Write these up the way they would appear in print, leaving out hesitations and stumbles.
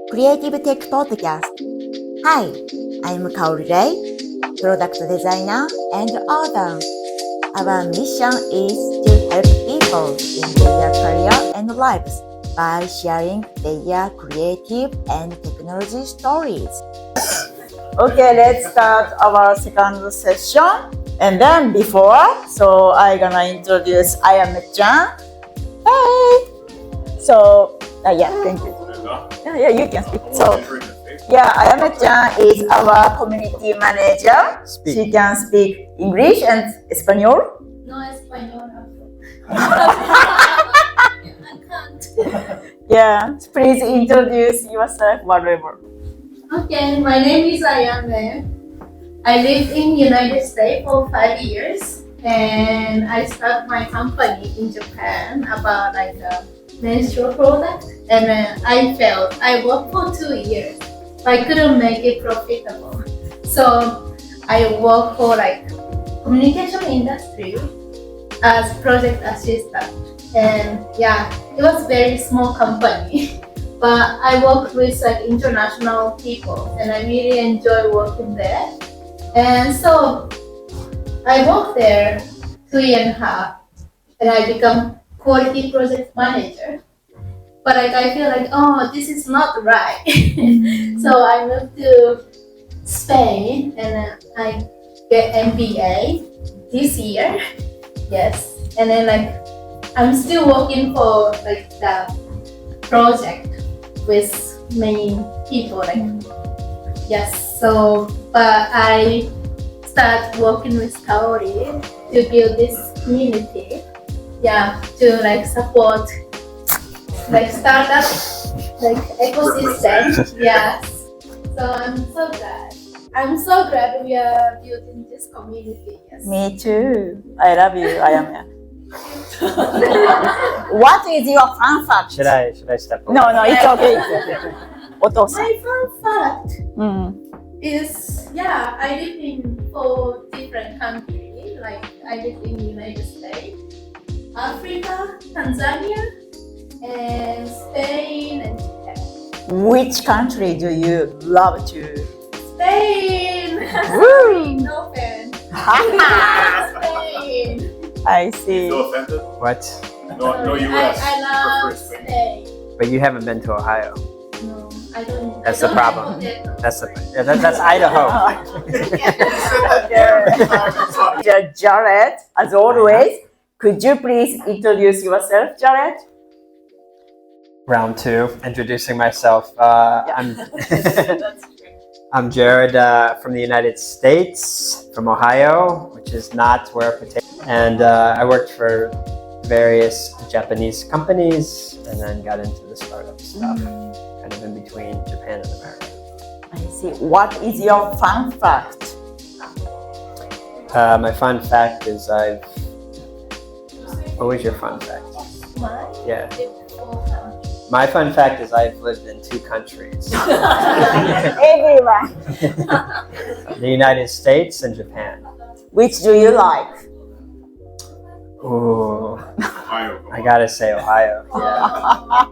Creative Tech Podcast. Hi, I'm Kaori Ray, product designer and author. Our mission is to help people in their career and lives by sharing their creative and technology stories. Okay, let's start our second session. And then so I'm gonna introduce Ayame-chan. Hey! So, yeah, thank you. Yeah, you can speak. So, Ayame-chan is our community manager. She can speak English and Espanol. No español. I can't. Yeah, please introduce yourself, whatever. Okay, my name is Ayame. I lived in United States for 5 years, and I started my company in Japan about like a menstrual product, and I failed. I worked for 2 years. I couldn't make it profitable, so I worked for like communication industry as project assistant, and yeah, it was very small company. But I worked with like international people, and I really enjoy working there. And so I worked there 3.5, and I become quality project manager. But like I feel like, oh, this is not right. So I moved to Spain, and I get MBA this year. Yes, and then like I'm still working for like the project with many people, like yes. So, but I start working with Kaori to build this community. Yeah, to like support like startups, like ecosystem. Yes. So I'm so glad. I'm so glad we are building this community. Yes. Me too. I love you, Ayame. What is your fun fact? Should I step away? No, it's okay. Otosan. My fun fact is, yeah, I live in 4 different countries. Like I live in United States, Africa, Tanzania, and Spain and Japan. Which country do you love to? Spain! Woo! No offense. Spain! I see. Feel offended? What? No, US. I love Prefer Spain. Spain. But you haven't been to Ohio. No, I don't. That's I the don't problem. have potato. That's Idaho. Jared, as always, could you please introduce yourself, Jared? Round 2, introducing myself. I'm Jared from the United States, from Ohio, which is not where potato. And I worked for various Japanese companies, and then got into the startup stuff, kind of in between Japan and America. I see. What is your fun fact? My fun fact is What was your fun fact? Mine? Yeah. Live 4 countries. My fun fact is I've lived in 2 countries. Everyone. The United States and Japan. Which do you like? Ooh, Ohio. I gotta say Ohio. Yeah.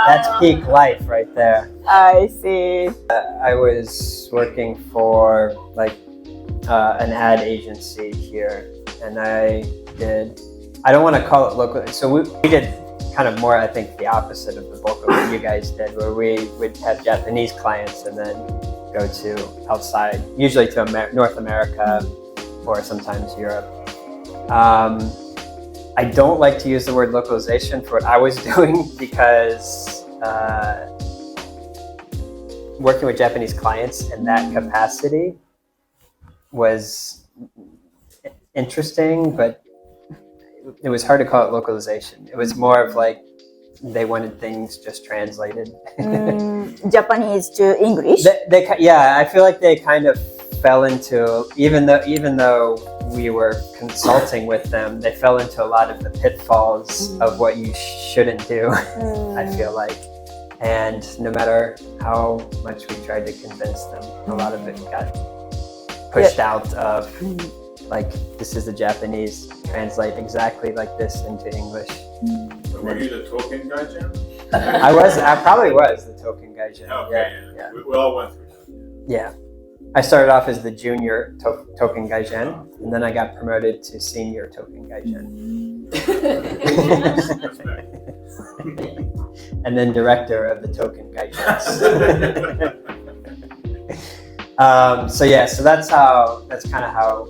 That's peak life right there. I see. I was working for like an ad agency here, and I don't want to call it local. So we did kind of more, I think, the opposite of the bulk of what you guys did, where we would have Japanese clients and then go to outside, usually to North America or sometimes Europe. I don't like to use the word localization for what I was doing because working with Japanese clients in that capacity was interesting, but it was hard to call it localization. It was more of like they wanted things just translated. Japanese to English? Yeah, I feel like they kind of fell into, even though we were consulting with them, they fell into a lot of the pitfalls of what you shouldn't do, I feel like. And no matter how much we tried to convince them, a lot of it got pushed out of like, this is the Japanese, translate exactly like this into English. Were you the token guy, Jim? I probably was the token gaijin. Okay, Yeah. We all went through that. Yeah. I started off as the junior token gaijin, and then I got promoted to senior token gaijin. Respect. And then director of the token gaijins. So that's kind of how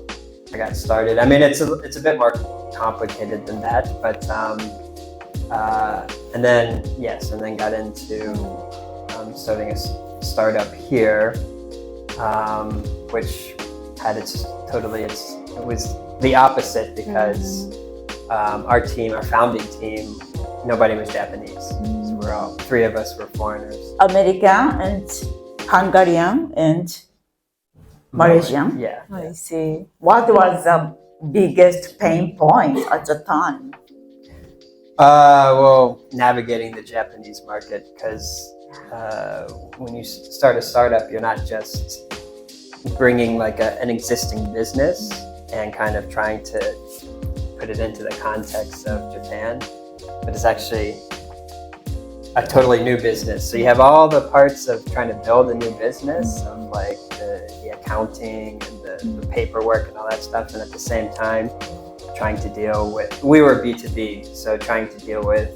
I got started. I mean, it's a bit more complicated than that, but and then got into starting a startup here, which had it was the opposite because our founding team, nobody was Japanese. So three of us were foreigners. American and Hungarian and Malaysian. Yeah. I see. What was the biggest pain point at the time? Well, navigating the Japanese market, because when you start a startup, you're not just bringing like an existing business and kind of trying to put it into the context of Japan, but it's actually a totally new business. So you have all the parts of trying to build a new business, of like the accounting and the paperwork and all that stuff, and at the same time trying to deal with, we were B2B, so trying to deal with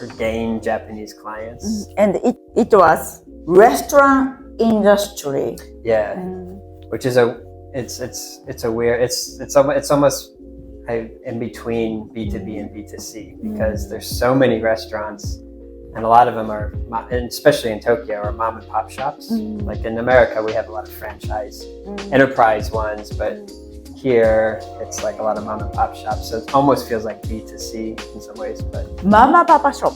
or gain Japanese clients. And it was restaurant industry. Yeah, which is it's almost in between B2B and B2C, because there's so many restaurants, and a lot of them are, and especially in Tokyo, are mom and pop shops. Like in America, we have a lot of franchise, enterprise ones, but here it's like a lot of mom and pop shops. So it almost feels like B2C in some ways, but Mama Papa shop.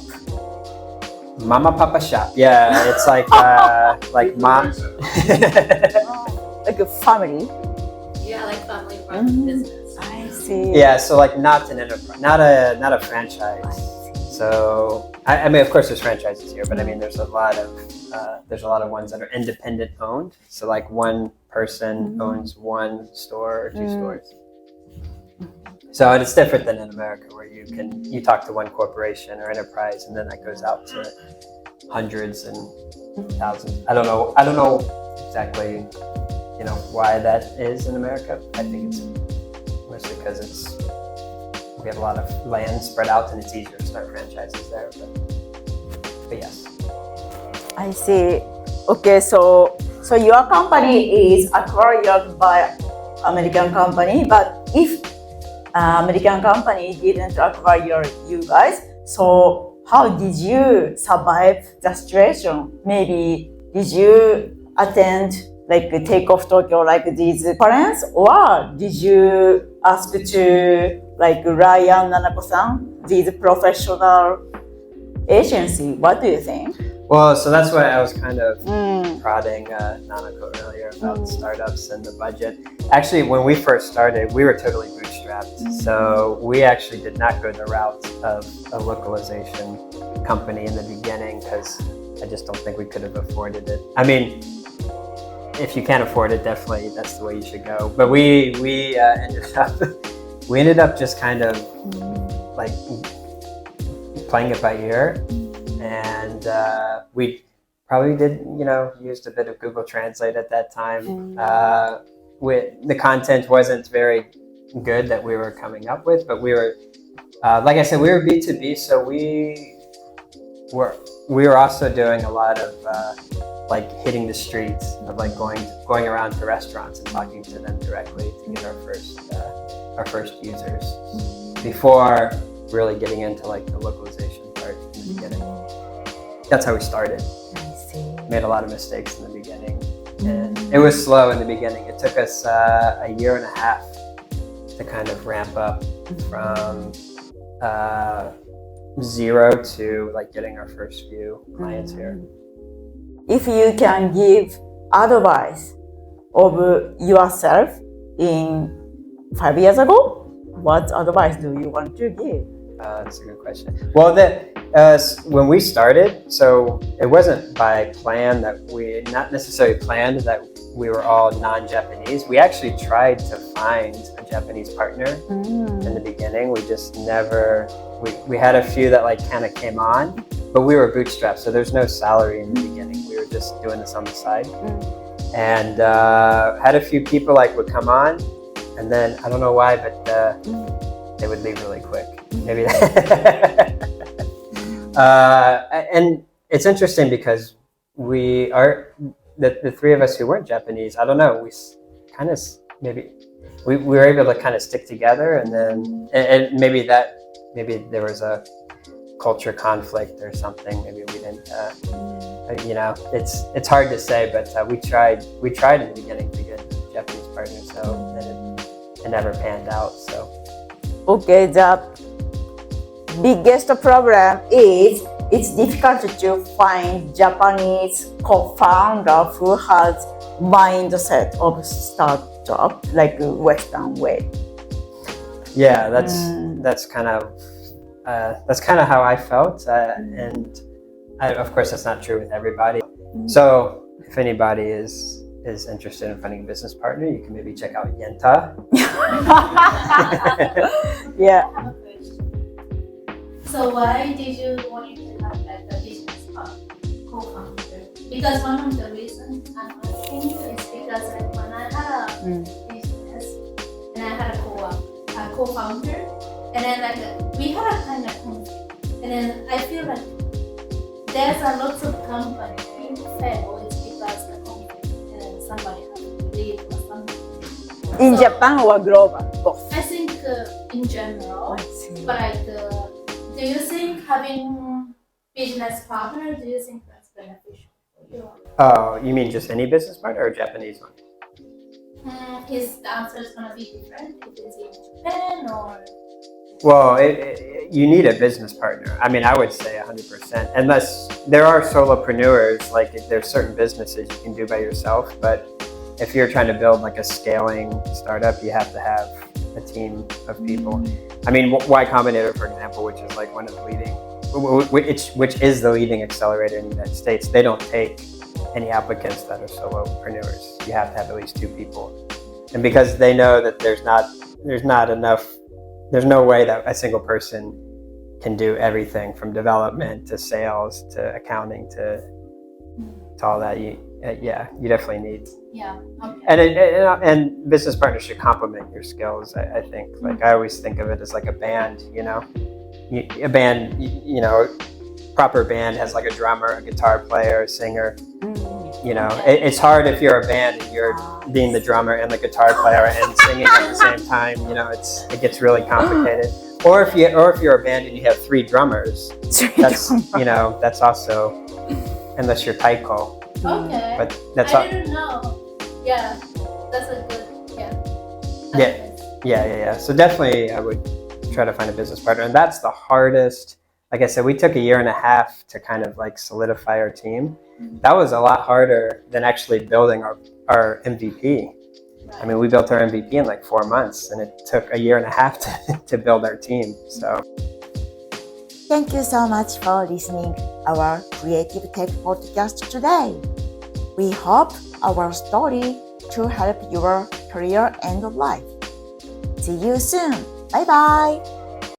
Mama Papa shop. Yeah, it's like mom. Like a family. Yeah, like family run business. I see. Yeah, so like not an enterprise, not a franchise. So I mean, of course, there's franchises here, but I mean, there's a lot of ones that are independent owned. So like one person owns one store or two stores. So it's different than in America, where you talk to one corporation or enterprise, and then that goes out to hundreds and thousands. I don't know exactly, why that is in America. I think it's mostly because we have a lot of land spread out, and it's easier to start franchises there. But yes. I see. Okay, so your company is acquired by American company, but if American company didn't acquire you guys, so how did you survive the situation? Maybe did you attend like Take Off Tokyo like these parents, or did you ask to like Ryan Nanako-san, these professional agency? What do you think? Well, so that's why I was kind of prodding Nanako earlier about startups and the budget. Actually, when we first started, we were totally bootstrapped. So we actually did not go the route of a localization company in the beginning, because I just don't think we could have afforded it. I mean, if you can't afford it, definitely that's the way you should go. But we ended up just kind of like playing it by ear. And we probably did, used a bit of Google Translate at that time. The content wasn't very good that we were coming up with, but we were, like I said, we were B2B, so we were also doing a lot of like hitting the streets, of like going around to restaurants and talking to them directly to get our first users before really getting into like the localization part in the beginning. That's how we started. I see. Made a lot of mistakes in the beginning, and it was slow in the beginning. It took us a year and a half to kind of ramp up from zero to like getting our first few clients here. If you can give advice of yourself in 5 years ago, what advice do you want to give? That's a good question. Well, when we started, so it wasn't by plan that not necessarily planned that we were all non-Japanese. We actually tried to find a Japanese partner in the beginning. We just never, we had a few that like kind of came on, but we were bootstrapped, so there's no salary in the beginning. We were just doing this on the side, and had a few people like would come on, and then I don't know why, but they would leave really quick. Maybe. And it's interesting because we are the three of us who weren't Japanese. I don't know. We kind of maybe we were able to kind of stick together, and then and maybe there was a culture conflict or something. Maybe we didn't. It's hard to say, but we tried in the beginning to get Japanese partners, so then it never panned out. So Okay, the biggest problem is it's difficult to find Japanese co-founder who has mindset of startup like Western way. yeah, that's kind of how I felt, and of course that's not true with everybody. So if anybody is interested in finding a business partner, you can maybe check out Yenta. Yeah. I have a question. So why did you want to have like a business co-founder? Because one of the reasons I'm asking you is because like when I had a business and I had a co-founder, and then like we had a kind of conflict, and then I feel like there's a lot of companies being failed it's because the conflict and somebody has to leave or something. In So, Japan or global? Both. I think in general, I see. but like, do you think having business partner, do you think that's beneficial for you? Oh, you mean just any business partner or a Japanese one? Is the answer is gonna be different if it's in Japan or? Well, you need a business partner. I mean, I would say 100%. Unless there are solopreneurs, like there's certain businesses you can do by yourself. But if you're trying to build like a scaling startup, you have to have a team of people. I mean, Y Combinator, for example, which is like one of the leading, which is the leading accelerator in the United States, they don't take any applicants that are solopreneurs. You have to have at least 2 people. And because they know that there's not enough, there's no way that a single person can do everything from development to sales to accounting to all that. You definitely need. Yeah. Okay. And business partners should complement your skills. I think. Like I always think of it as like a band. A band. Proper band has like a drummer, a guitar player, a singer. It's hard if you're a band and you're being the drummer and the guitar player and singing at the same time. It gets really complicated. Or if you're a band and you have 3 drummers, that's also, unless you're taiko. Okay. But that's I didn't know. Yeah, that's a good. Yeah. So definitely, I would try to find a business partner, and that's the hardest. Like I said, we took 1.5 years to kind of like solidify our team. That was a lot harder than actually building our MVP. I mean, we built our MVP in like 4 months, and it took 1.5 years to build our team. So, Thank you so much for listening our Creative Tech podcast today. We hope our story to help your career and life. See you soon. Bye bye.